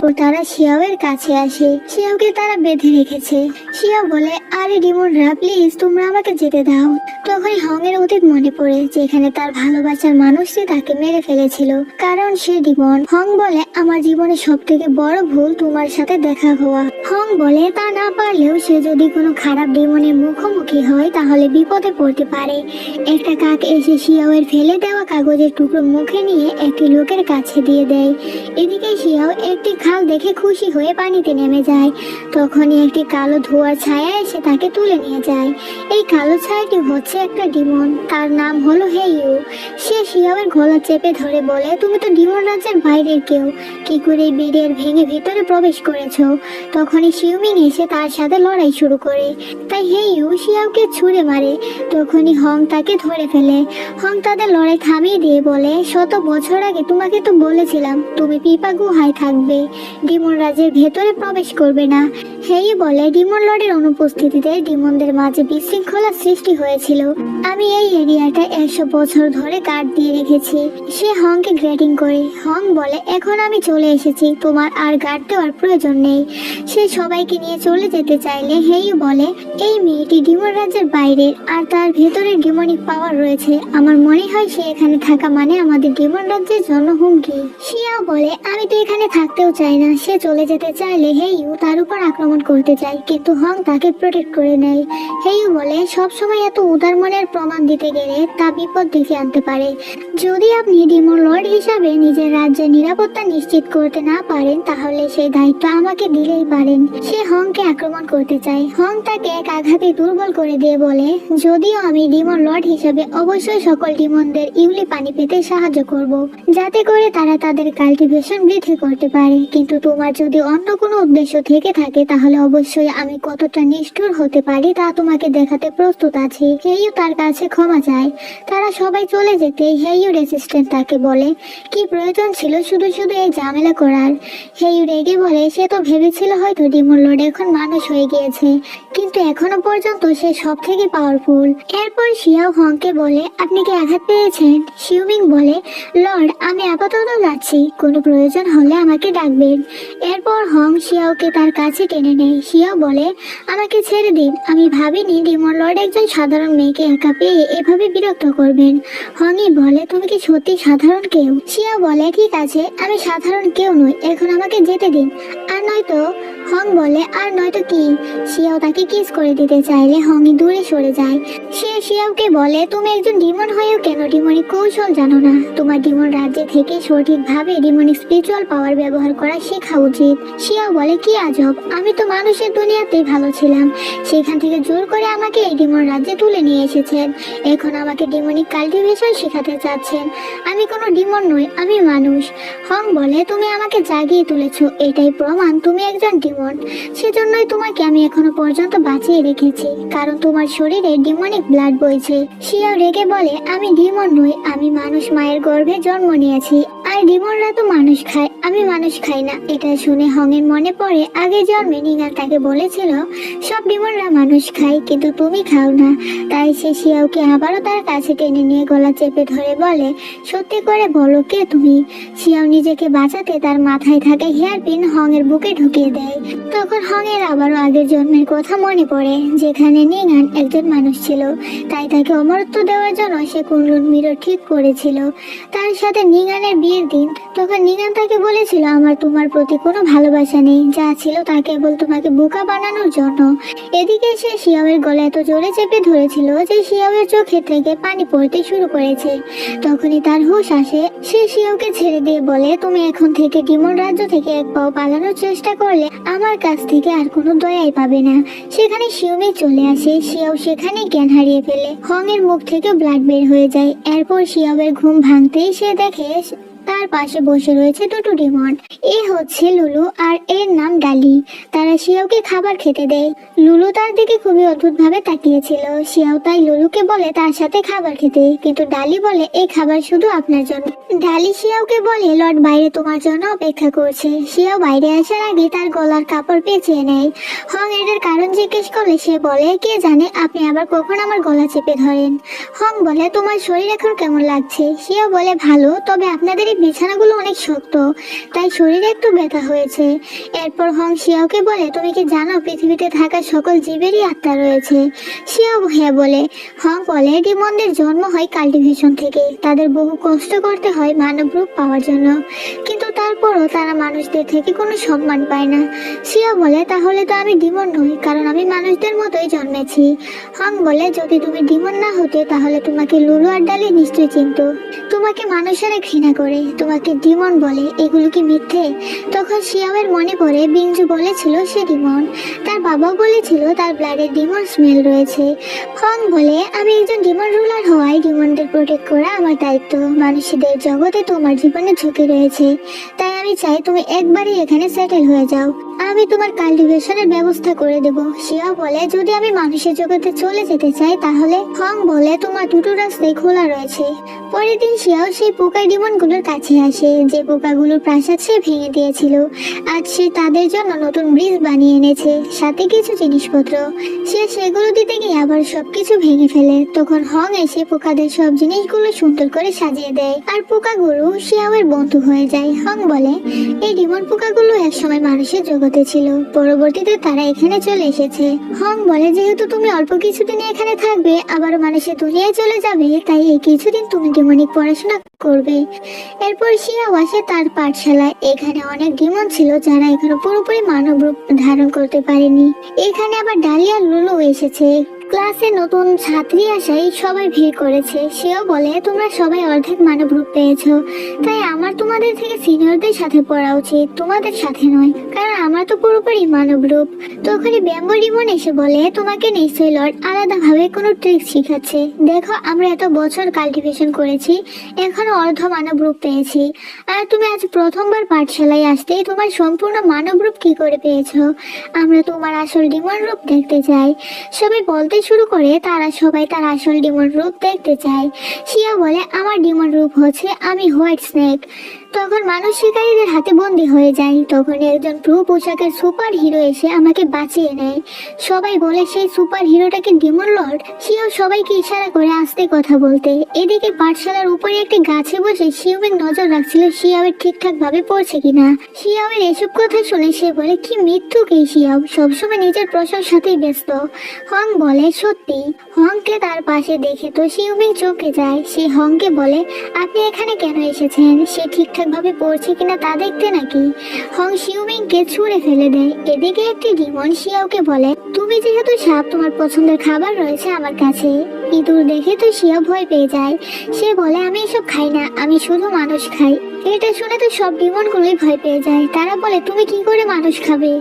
তারা শিয়াওয়ের কাছে আসে। শিয়াওকে তারা বেঁধে রেখেছে। শিয়াও বলে, আরে ডিমনরা প্লিজ তোমরা আমাকে যেতে দাও। তখন হং এর অতীত মনে পড়ে, যেখানে তার ভালোবাসার মানুষটি তাকে মেরে ফেলেছিল, কারণ সে ডিমন। হং বলে, আমার জীবনে সব থেকে বড় ভুল তোমার সাথে দেখা হওয়া। হং বলে, তা না পারলেও সে যদি কোনো খারাপ ডিমনের মুখোমুখি হয় তাহলে বিপদে পড়তে পারে। একটা কাক এসে শিয়াওয়ের ফেলে দেওয়া কাগজের টুকরো মুখে নিয়ে একটি লোকের কাছে দিয়ে দেয়। এদিকে শিয়াও একটি খাল দেখে খুশি হয়ে পানিতে নেমে যায়। তখনই একটি কালো ধোঁয়ার ছায়া এসে তাকে তুলে নিয়ে যায়। এই কালো ছায়াটি হচ্ছে একটা ডিমন, তার নাম হলো হেইউ। সে শিয়াওয়ের গলা চেপে ধরে বলে, তুমি তো ডিমন রাজ্যের বাইরের কেউ, কি করে এই বেরিয়ার ভেঙে ভিতরে প্রবেশ করেছো? তখনই শিউমিং এসে তার সাথে লড়াই শুরু করে, তাই হেইউ শিয়াওকে ছুঁড়ে মারে। তখনই হং তাকে ধরে ফেলে। হং তাদের লড়াই থামিয়ে দিয়ে বলে, শত বছর আগে তোমাকে তো বলেছিলাম তুমি পিপা গুহায় থাকবে, ডিমন রাজ্যের ভেতরে প্রবেশ করবে না। হেইউ বলে, ডিমন লর্ডের অনুপস্থিতিতে ডিমনদের মাঝে বিশৃঙ্খলা সৃষ্টি হয়েছিল। আমি এই এরিয়াটা 100 বছর ধরে গার্ড দিয়ে রেখেছি। সে হংকে গ্রেটিং করে। হং বলে, এখন আমি চলে এসেছি, তোমার আর গার্ড দেওয়ার প্রয়োজন নেই। সে সবাইকে নিয়ে চলে যেতে চাইলে হেইউ বলে, এই মেয়েটি ডিমন রাজ্যের বাইরের, আর তার ভেতরে ডিমনিক পাওয়ার রয়েছে। আমার মনে হয় সে এখানে থাকা মানে আমাদের ডিমন রাজ্যের জন্য হুমকি। শিয়াও বলে, আমি তো এখানে থাকতেও চাই না। সে চলে যেতে চাইলে হেইউ তার উপর আক্রমণ করতে চায়, কিন্তু হং তাকে প্রোটেক্ট করে নেয়। হেইউ বলে, সবসময় এত উদার মনের প্রমাণ দিতে গেলে তা বিপদ ডেকে আনতে পারে। যদি আপনি ডিমন লর্ড হিসাবে নিজের রাজ্যের নিরাপত্তা নিশ্চিত করতে না পারেন তাহলে সেই দায়িত্ব আমাকে দিলেই পারেন। সে হংকে আক্রমণ করতে চায়। হং তাকে এক আঘাতে দুর্বল করে দিয়ে বলে, যদিও আমি ডিমন লর্ড হিসাবে অবশ্যই সকল ডিমনদের ইউলি পানি পেতে সাহায্য করব, যাতে করে তারা তাদের কাল্টিভেশন বৃদ্ধি করতে পারে, কিন্তু তোমার যদি অন্য কোনো উদ্দেশ্য থেকে থাকে তাহলে অবশ্যই আমি কতটা নিষ্ঠুর হতে পারি তা তোমাকে দেখাতে প্রস্তুত আছি। হেইউ তার কাছে ক্ষমা চায়। তারা সবাই চলে যেতে হেইউ রেসিস্ট্যান্ট তাকে বলে, কি প্রয়োজন ছিল শুধু শুধু এই ঝামেলা করার? হেইউ রেগে বলে, সে তো ভেবেছিল হয়তো ডিমন লর্ড এখন মানুষ হয়ে গিয়েছে, কিন্তু এখনো পর্যন্ত সে সব থেকে পাওয়ারফুল। এরপর শিয়াও হংকে বলে, আপনি কি আঘাত পেয়েছেন? শিউমিং বলে, লর্ড আমি আপাতত যাচ্ছি, কোনো প্রয়োজন হলে আমাকে ডাকবেন। এরপর হং শিয়াওকে তার কাছে টেনে নেয়। শিয়াও বলে, আমাকে ছেড়ে দিন, আমি ভাবিনি ডিমন লর্ড একজন সাধারণ মেয়েকে একা পেয়ে এভাবে বিরক্ত করবেন। হংই বলে, তুমি কি সত্যি সাধারণ কেউ? শিয়াও বলে, ঠিক আছে আমি সাধারণ কেউ নই, এখন আমাকে যেতে দিন, আর নয়তো। হং বলে, আর নয়তো কি? শিয়াও তাকে কিস করে দিতে চাইলে হংই দূরে সরে যায়। সে শিয়াওকে বলে, তুমি একজন ডিমন হয়েও কেন ডিমনিক কৌশল জানো না? তোমার ডিমন রাজ্যে থেকে সঠিকভাবে ডিমনিক স্পিরিচুয়াল পাওয়ার ব্যবহার করা শেখা উচিত। শিয়াও বলে, কি আজব, আমি তো মানুষের দুনিয়াতেই ভালো ছিলাম, সেখান থেকে জোর করে আমাকে এই ডিমন রাজ্যে তুলে নিয়ে এসেছেন, এখন আমাকে ডিমনিক কাল্টিভেশন শেখাতে চাচ্ছেন? আমি কোনো ডিমন নই, আমি মানুষ। হং বলে, তুমি আমাকে জাগিয়ে তুলেছো, এটাই প্রমাণ তুমি একজন ডিমন। সেজন্যই তোমাকে আমি এখনো পর্যন্ত বাঁচিয়ে রেখেছি, কারণ তোমার শরীরে ডিমনিক ব্লাড বইছে। শিয়াও রেগে বলে, আমি ডিমন নই, আমি মানুষ মায়ের গর্ভে জন্ম নিয়েছি, আর ডিমনরা তো মানুষ খায়, আমি মানুষ খাই না। এটা শুনে হংয়ের মনে পড়ে আগে জন্মে নিগান তাকে বলেছিল সব ডিমনরা মানুষ খায় কিন্তু তুমি খাও না। তাই সে শিয়াওকে আবারও তার কাছে টেনে নিয়ে গলা চেপে ধরে বলে, সত্যি করে বলো কে তুমি? শিয়াও নিজেকে বাঁচাতে তার মাথায় থাকা হেয়ার পিন হংয়ের বুকে ঢুকিয়ে দেয়। তখন হংয়ের আবারও আগের জন্মের কথা মনে পড়ে, যেখানে নিগান একজন মানুষ ছিল, তাই তাকে অমরত্ব দেওয়ার জন্য সে কুনলুন মিরর ঠিক করেছিল তার সাথে নিগানের বিয়ের দিন। তখন নিগান তাকে বলেছিল, আমার তোমার প্রতি কোনো ভালোবাসা নেই, যা ছিল তা কেবল তোমাকে বোকা বানানোর জন্য। এদিকে সে শিয়াওয়ের গলা এত জোরে চেপে ধরেছিল যে শিয়াওয়ের চোখে থেকে পানি পড়তে শুরু করেছে। তখনই তার হুঁশ আসে। সে শিয়াওকে ছেড়ে দিয়ে বলে, তুমি এখন থেকে ডিমন রাজ্য থেকে এক পাও পালানোর চেষ্টা করলে আমার কাছ থেকে আর কোনো দয়াই পাবে না। সেখানে শিউমি চলে আসে। শিয়াও সেখানে জ্ঞান হারিয়ে ফেলে। হং এর মুখ থেকে ব্লাড বের হয়ে যায়। এরপর শিয়াওয়ের ঘুম ভাঙতেই সে দেখে তার পাশে বসে রয়েছে দুটো ডিমন। এ হচ্ছে লুলু আর এর নাম ডালি। তারা শিয়াওকে খাবার খেতে দেয়। লুলু তার দিকে খুবই অদ্ভুত ভাবে তাকিয়েছিল। শিয়াও তাই লুলুকে বলে তার সাথে খাবার খেতে, কিন্তু ডালি বলে এই খাবার শুধু আপনার জন্য। ডালি শিয়াওকে বলে লর্ড বাইরে তোমার জন্য অপেক্ষা করছে। শিয়াও বাইরে আসার আগে তার গলার কাপড় পেঁচিয়ে নেয়। হং এটার কারণ জিজ্ঞেস করলে সে বলে, কে জানে আপনি আবার কখন আমার গলা চেপে ধরেন। হং বলে, তোমার শরীর এখন কেমন লাগছে? শিয়াও বলে, ভালো, তবে আপনাদের এই বিছানাগুলো অনেক শক্ত, তাই শরীরে একটু ব্যথা হয়েছে। এরপর হং শিয়াওকে বলে, তুমি কি জানো পৃথিবীতে থাকা সকল জীবেরই আত্মা রয়েছে? শিয়াও হ্যাঁ বলে। হং বলে, ডিমনদের জন্ম হয় কাল্টিভেশন থেকে, তাদের বহু কষ্ট করতে হয় মানব রূপ পাওয়ার জন্য, কিন্তু তারপরও তারা মানুষদের থেকে কোনো সম্মান পায় না। শিয়া বলে, তাহলে তো আমি ডিমন নই, কারণ আমি মানুষদের মতোই জন্মেছি। হং বলে, যদি তুমি ডিমন না হতে তাহলে তোমাকে লুলু আর ডালি নিশ্চয়ই চিনতো। তোমাকে মানুষেরা ঘৃণা করে, তোমাকে ডিমন বলে, এগুলো কি মিথ্যে? তখন শিয়াওয়ের মনে পড়ে বিঞ্জু বলেছিল সে ডিমন, তার বাবাও বলেছিল তার ব্লাডে ডিমন স্মেল রয়েছে। হং বলে, আমি একজন ডিমন রুলার হওয়ায় ডিমনদের প্রোটেক্ট করা আমার দায়িত্ব। মানুষদের জগতে তোমার জীবনে ঝুঁকি রয়েছে, তাই আমি চাই তুমি একবারই এখানে সেটেল হয়ে যাও। আমি তোমার কাল্টিভেশনের ব্যবস্থা করে দেব। শিয়া বলে, যদি আমি মানুষের জগতে চলে যেতে চাই তাহলে? হং বলে, তোমার দুটো রাস্তাই খোলা রয়েছে। পরের দিন শিয়াও সেই পোকা ডিমনগুলোর কাছে আসে, যে পোকাগুলোর প্রাসাদ সে ভেঙে দিয়েছিল। আজ সে তাদের জন্য নতুন ব্রিজ বানিয়ে এনেছে, সাথে কিছু জিনিসপত্র। সে সেগুলো দিতে গিয়ে আবার সবকিছু ভেঙে ফেলে। তখন হং এসে পোকাদের সব জিনিসগুলো সুন্দর করে সাজিয়ে দেয়, আর পোকাগুলো শিয়াওয়ের বন্ধু হয়ে যায়। হং বলে, এই ডিমন পোকাগুলো একসময় মানুষের জগতে ছিল, পরবর্তীতে তারা এখানে চলে এসেছে। হং বলে, যেহেতু তুমি অল্প কিছুদিন এখানে থাকবে, আবার মানুষের দুনিয়ায় চলে যাবে, তাই এই কিছুদিন তুমি ডিমনিক পড়াশোনা করবে। এরপর শিয়াও আসে তার পাঠশালায়। এখানে অনেক ডিমন ছিল যারা এখনো পুরোপুরি মানব রূপ ধারণ করতে পারেনি। এখানে আবার ডালিয়া লুলু এসেছে। ক্লাসে নতুন ছাত্রী আসায় সবাই ভিড় করেছে। সেও বলে, তোমরা সবাই অর্ধেক মানব রূপ পেয়েছো, তাই আমার তোমাদের থেকে সিনিয়রদের সাথে পড়া উচিত, তোমাদের সাথে নয়, কারণ আমার তো পুরোপুরি মানব রূপ। তখনই ব্যাম্বো ডিমন এসে বলে, তোমাকে নিশ্চয়ই লর্ড আলাদাভাবে কোনো ট্রিক শিখাচ্ছে। দেখো, আমরা এত বছর কাল্টিভেশন করেছি, এখনো অর্ধ মানব রূপ পেয়েছি, আর তুমি আজ প্রথমবার পাঠশালায় আসতে তোমার সম্পূর্ণ মানব রূপ কি করে পেয়েছো? আমরা তোমার আসল ডিমন রূপ দেখতে চাই। সবাই বলতে শুরু করে তারা সবাই তার আসল ডিমন রূপ দেখতে চায়। শিয়া বলে, আমার ডিমন রূপ হচ্ছে আমি হোয়াইট স্নেক। তখন মানুষ শিকারীদের হাতে বন্দী হয়ে যায়। তখন একজন ব্লু পোশাকের সুপার হিরো এসে আমাকে বাঁচিয়ে নেয়। সবাই বলে সেই সুপার হিরোটাকে ডিমন লর্ড। শিয়াও সবাইকে ইশারা করে আস্তে কথা বলতে। এদিকে পাঠশালার উপরে একটি গাছে বসে শিয়াওয়ের নজর রাখছিল শিয়াওয়ের ঠিকঠাক ভাবে পড়ছে কিনা। শিয়াওয়ের এসব কথা শুনে সে বলে, কি মিথ্যুক এই শিয়াও, সবসময় নিজের প্রশংসাতেই ব্যস্ত। হং বলে, সত্যি। হংকে তার পাশে দেখে তো শিউমিং চমকে যায়। সে হংকে বলে, আপনি এখানে কেন এসেছেন? সে ঠিকঠাক ভাবে পড়ছে কিনা তা দেখতে নাকি? হং শিউমিংকে ছুঁড়ে ফেলে দেয়। এদিকে একটি ডিমন শিয়াওকে বলে, তুমি যেহেতু সাপ, তোমার পছন্দের খাবার রয়েছে আমার কাছে। ইঁদুর দেখে তো শিয়াও ভয় পেয়ে যায়। সে বলে, আমি এসব খাই না, আমি শুধু মানুষ খাই। এটা শুনে তো সব ডিমনগুলোই ভয় পেয়ে যায়। তারা বলে, তুমি কি করে মানুষ খাবে?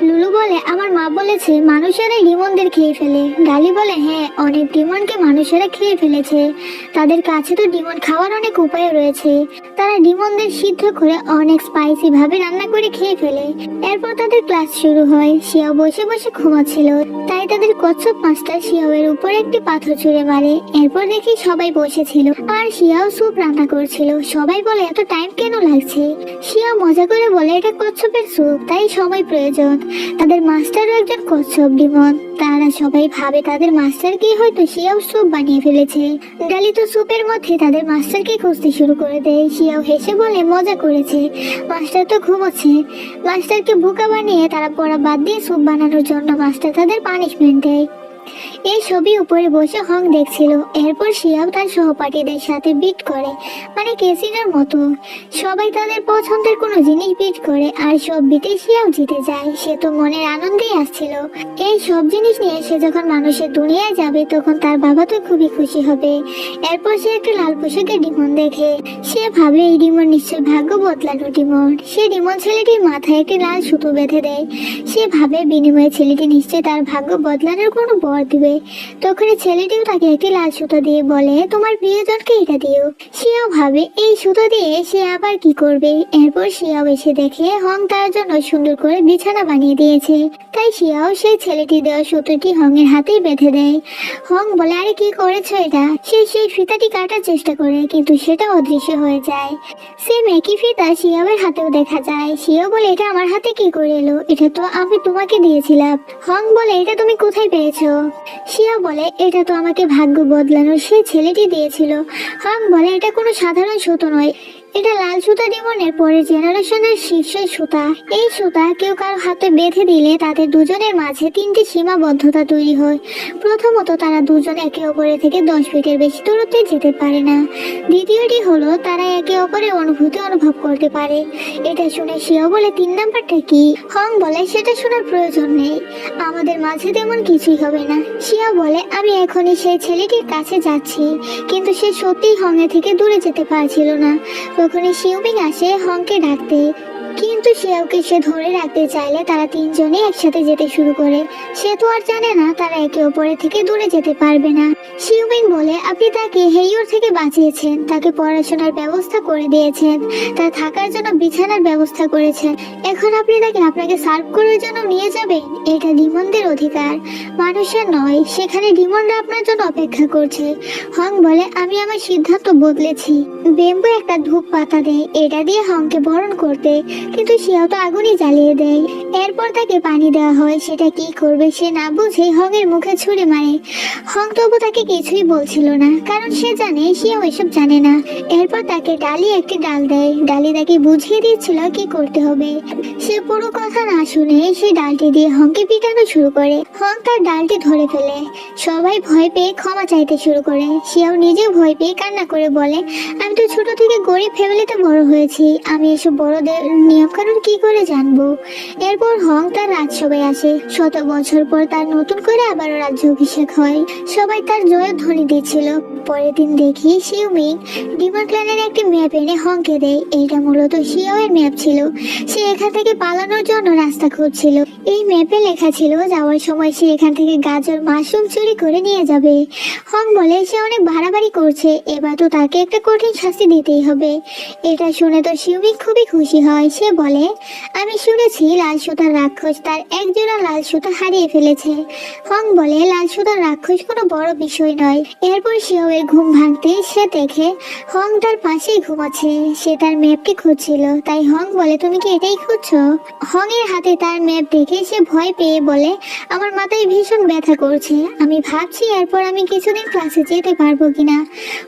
লুলু বলে, আমার মা বলেছে মানুষেরা ডিমনদের খেয়ে ফেলে। ডালি বলে, হ্যাঁ, অনেক ডিমনকে মানুষেরা খেয়ে ফেলেছে। তাদের কাছে তো ডিমন খাওয়ার অনেক উপায় রয়েছে। তারা ডিমনদের সিদ্ধ করে অনেক স্পাইসি ভাবে রান্না করে খেয়ে ফেলে। এরপর তাদের ক্লাস শুরু হয়। শিয়াও বসে বসে ঘুমাচ্ছিল, তাই তাদের কচ্ছপ মাস্টার শিয়াওয়ের উপর একটি পাথর ছুঁড়ে মারে। এরপর দেখি সবাই বসেছিল আর শিয়াও স্যুপ রান্না করছিল। সবাই বলে, এত টাইম কেন লাগছে? শিয়াও মজা করে বলে, এটা কচ্ছপের স্যুপ, তাই সময় প্রয়োজন। তাদের মাস্টারও একজন কচ্ছপ ডিমন। তারা সবাই ভাবে তাদের মাস্টারকে হয়তো শিয়াও স্যুপ বানিয়ে ফেলেছে। ডালি তো স্যুপের মধ্যে তাদের মাস্টারকে খুঁজতে শুরু করে দেয়। শিয়াও হেসে বলে, মজা করেছে, মাস্টার তো ঘুমোচ্ছে। মাস্টারকে বোকা বানিয়ে তারা পড়া বাদ দিয়ে স্যুপ বানানোর জন্য মাস্টার তাদের পানিশমেন্ট দেয়। এই ছবি উপরে বসে হং দেখছিল। এরপর শিয়াও তার সহপাঠীদের সাথে বিট করে, মানে ক্যাসিনোর মতো। সবাই তাদের পছন্দের কোনো জিনিস বিট করে, আর সব বিটে শিয়াও জিতে যায়। সে তো মনের আনন্দেই আসছিল। এই সব জিনিস নিয়ে সে যখন মানুষের দুনিয়ায় যাবে তখন তার বাবা তো খুবই খুশি হবে। এরপর সে একটি লাল পোশাকের ডিমন দেখে। সে ভাবে এই ডিমন নিশ্চয় ভাগ্য বদলানো ডিমন। সে ডিমন ছেলেটির মাথায় একটি লাল সুতো বেঁধে দেয়। সে ভাবে বিনিময়ে ছেলেটি নিশ্চয় তার ভাগ্য বদলানোর কোনো বর দিবে। তখন ছেলেটিও তাকে একটি লাল সুতো দিয়ে বলে, তোমার প্রিয়জনকে এটা দিও। শিয়াও ভাবে এই সুতো দিয়ে সে আবার কি করবে। এরপর শিয়াও এসে দেখে হং তার জন্য সুন্দর করে বিছানা বানিয়ে দিয়েছে। তাই শিয়াও সেই ছেলেটি দেওয়া সুতোটি হংয়ের হাতেই বেঁধে দেয়। হং বলে, আরে কি করেছো এটা? সে সেই ফিতাটি কাটার চেষ্টা করে, কিন্তু সেটা অদৃশ্য হয়ে যায়। সেম একই ফিতা শিয়াওয়ের হাতেও দেখা যায়। শিয়াও বলে, এটা আমার হাতে কি করে এলো? এটা তো আমি তোমাকে দিয়েছিলাম। হং বলে, এটা তুমি কোথায় পেয়েছো? শিয়া বলে, এটা তো আমাকে ভাগ্য বদলানোর সেই ছেলেটি দিয়েছিল। হং বলে, এটা কোনো সাধারণ সুতো নয়, এটা লাল সুতা ডিমনের পরের জেনারেশনের শীর্ষের সুতা। এই সুতা কেউ কারো হাতে বেঁধে দিলে তাদের দুজনের মাঝে তিনটি সীমাবদ্ধতা তৈরি হয়। প্রথমত, তারা দুজন একে অপরের থেকে 10 ফিটের বেশি দূরত্বে যেতে পারে না। দ্বিতীয়টি হলো তারা একে অপরের অনুভূতি অনুভব করতে পারে। এটা শুনে শিয়া বলে 3 নাম্বারটা কি? হং বলে সেটা শোনার প্রয়োজন নেই, আমাদের মাঝে তেমন কিছুই হবে না। শিয়া বলে আমি এখনই সেই ছেলেটির কাছে যাচ্ছি। কিন্তু সে সত্যিই হংয়ের থেকে দূরে যেতে পারছিল না। তখনই শিউমিং আসে হংকে ডাকতে, কিন্তু শিয়াওকে সে ধরে রাখতে চাইলে তারা তিনজনই একসাথে যেতে শুরু করে। সে তো আর জানে না তারা একে অপরের থেকে দূরে যেতে পারবে না। শিউমিং বলে আপনি তাকে হেইয়র থেকে বাঁচিয়েছেন, তাকে পড়াশোনার ব্যবস্থা করে দিয়েছেন, তার থাকার জন্য বিছানার ব্যবস্থা করেছেন। এখন আপনি তাকে আপনাকে সার্ভ করার জন্য নিয়ে যাবেন? এটা ডিমনদের অধিকার, মানুষের নয়। সেখানে ডিমনরা আপনার জন্য অপেক্ষা করছে। হং বলে আমি আমার সিদ্ধান্ত বদলেছি। বেম্বু একটা ধূপ পাতা দেয় এটা দিয়ে হংকে বরণ করতে, কিন্তু শিয়াও তো আগুনই জ্বালিয়ে দেয়। এরপর তাকে পানি দেওয়া হয়। সেটা কি করবে সে না বুঝে হং এর মুখে ছুঁড়ে মারে। হং তবু তাকে কিছুই বলছিল না, কারণ সে জানে শিয়াও এসব জানে না। এরপর তাকে ডালি একটি ডাল দেয়। ডালি তাকে বুঝিয়ে দিচ্ছিল কি করতে হবে। সে পুরো কথা না শুনে সে ডালটি দিয়ে হংকে পিটানো শুরু করে। হং তার ডালটি ধরে ফেলে। সবাই ভয় পেয়ে ক্ষমা চাইতে শুরু করে। শিয়াও নিজেও ভয় পেয়ে কান্না করে বলে আমি তো ছোট থেকে গরিব ফ্যামিলিতে বড় হয়েছি, আমি এসব বড়দের নিয়ম কানুন কি করে জানবো। এরপর হং তার রাজসভায় আসে। 100 বছর পর তার নতুন করে আবারও রাজ্য অভিষেক হয়। সবাই তার জয়ধ্বনি দিচ্ছিল। পরের দিন দেখি শিউমিং ডিমন ক্ল্যানের একটি ম্যাপ এনে হংকে দেয়। এইটা মূলত শিয়াও এর ম্যাপ ছিল। সে এখান থেকে পালানোর জন্য রাস্তা খুঁজছিল। এই ম্যাপে লেখা ছিল যাওয়ার সময় সে এখান থেকে গাজর মাশরুম চুরি করে নিয়ে যাবে। হং বলে সে অনেক বাড়াবাড়ি করছে, এবার তো তাকে একটা কঠিন শাস্তি দিতেই হবে। এটা শুনে তো শিউমিং খুবই খুশি হয়। সে বলে আমি শুনেছি লাল সুতার রাক্ষস তার এক জোড়া লাল সুতা হারিয়ে ফেলেছে। হং বলে লাল সুতার রাক্ষস কোনো বড় বিষয় নয়। এরপর শিয়াও এর ঘুম ভাঙতে সে দেখে হং তার পাশেই ঘুমাচ্ছে। সে তার ম্যাপটি খুঁজছিল, তাই হং বলে তুমি কি এটাই খুঁজছো? হং এর হাতে তার ম্যাপ দেখে সে ভয় পেয়ে বলে আমার মাথায় ভীষণ ব্যথা করছে, আমি ভাবছি এরপর আমি কিছুদিন ক্লাসে যেতে পারবো কিনা।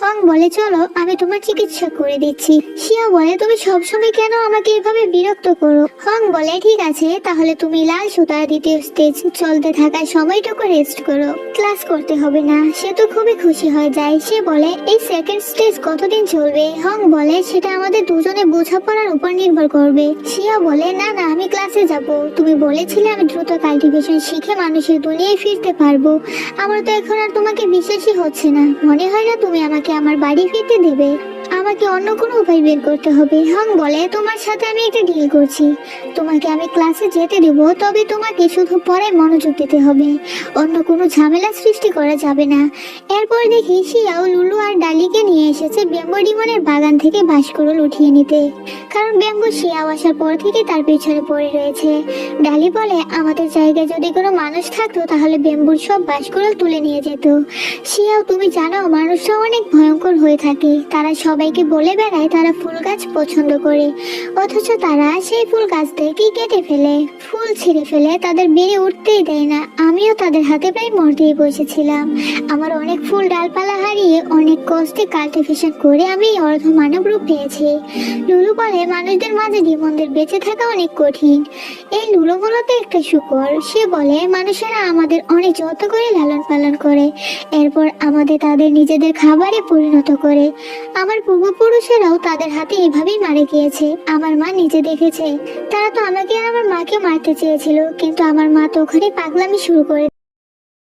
হং বলে চলো আমি তোমার চিকিৎসা করে দিচ্ছি। শিয়া বলে তুমি সবসময় কেন আমাকে এভাবে বিরক্ত করো? হং বলে ঠিক আছে, তাহলে তুমি লাল সুতার দ্বিতীয় স্টেজ চলতে থাকা সময়টুকু রেস্ট করো, ক্লাস করতে হবে না। সে তো খুবই খুশি হয়ে যায়। সে বলে এই সেকেন্ড স্টেজ কতদিন চলবে? হং বলে সেটা আমাদের দুজনে বোঝাপড়ার উপর নির্ভর করবে। শিয়া বলে না না আমি ক্লাসে যাব, তুমি বলেছিলে আমি দ্রুত কাল্টিভেশন শিখে মানুষের দুনিয়ায় ফিরতে পারবো। আমার তো এখন আর তোমাকে বিশ্বাসই হচ্ছে না, মনে হয় না তুমি আমাকে আমার বাড়ি ফিরতে দেবে, আমাকে অন্য কোনো উপায় বের করতে হবে। হং বলে তোমার সাথে আমি একটা ডিল করছি, তোমাকে আমি ক্লাসে যেতে দেব, তবে তোমাকে শুধু পড়ায় মনোযোগ দিতে হবে, অন্য কোনো ঝামেলা সৃষ্টি করা যাবে না। এরপর দেখি শিয়াও লুলু আর ডালিকে নিয়ে এসেছে বেম্বু ডিমনের বাগান থেকে বাঁশকুড়ুল উঠিয়ে নিতে, কারণ বেম্বু শিয়াও আসার পর থেকে তার পেছনে পড়ে রয়েছে। ডালি বলে আমাদের জায়গায় যদি কোনো মানুষ থাকতো তাহলে বেম্বুর সব বাঁশকুড়ুল তুলে নিয়ে যেত। শিয়াও তুমি জানো মানুষরা অনেক ভয়ঙ্কর হয়ে থাকে, তারা সবাইকে বলে বেড়ায় তারা ফুল গাছ পছন্দ করে, অথচ তারা সেই ফুল গাছদেরকে কেটে ফেলে, ফুল ছিঁড়ে ফেলে, তাদের বেড়ে উঠতেই দেয় না। আমিও তাদের হাতে প্রায় মরতেই বসেছিলাম। আমার অনেক ফুল ডালপালা হারিয়ে অনেক কষ্টে কাল্টিভেশন করে আমি অর্ধ মানব রূপ পেয়েছি। লুলু বলে মানুষদের মাঝে ডিমনদের বেঁচে থাকা অনেক কঠিন। এই লুলু মূলত একটা শূকর। সে বলে মানুষেরা আমাদের অনেক যত্ন করে লালন পালন করে, এরপর আমাদের তাদের নিজেদের খাবারে পরিণত করে। আমার পূর্বপুরুষেরাও তাদের হাতে এভাবেই মারা গিয়েছে, আমার মা নিজে দেখেছে। তারা তো আমাকে আর আমার মাকে মারতে চেয়েছিল, কিন্তু আমার মা তো ওখানে পাগলামি শুরু করে